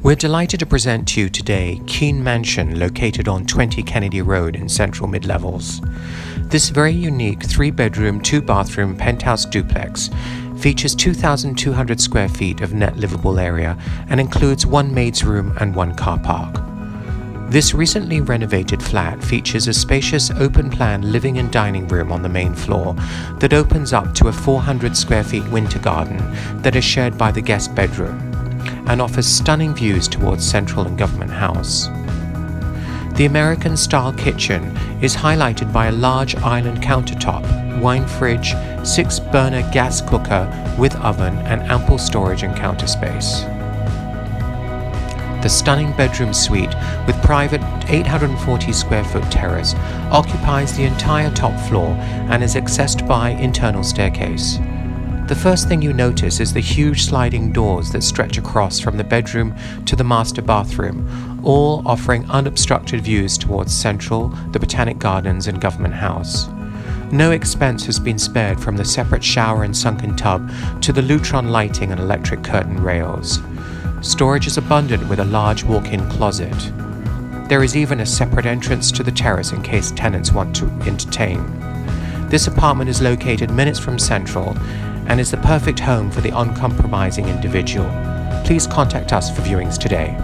We're delighted to present to you today Keene Mansion, located on 20 Kennedy Road in central Mid-Levels. This very unique 3-bedroom, 2-bathroom penthouse duplex features 2,200 square feet of net livable area and includes 1 maid's room and 1 car park. This recently renovated flat features a spacious open-plan living and dining room on the main floor that opens up to a 400 square feet winter garden that is shared by the guest bedroom and offers stunning views towards Central and Government House. The American-style kitchen is highlighted by a large island countertop, wine fridge, 6-burner gas cooker with oven and ample storage and counter space. The stunning bedroom suite with private 840 square foot terrace occupies the entire top floor and is accessed by internal staircase. The first thing you notice is the huge sliding doors that stretch across from the bedroom to the master bathroom, all offering unobstructed views towards Central, the Botanic Gardens and Government House. No expense has been spared from the separate shower and sunken tub to the Lutron lighting and electric curtain rails. Storage is abundant with a large walk-in closet. There is even a separate entrance to the terrace in case tenants want to entertain. This apartment is located minutes from Central and is the perfect home for the uncompromising individual. Please contact us for viewings today.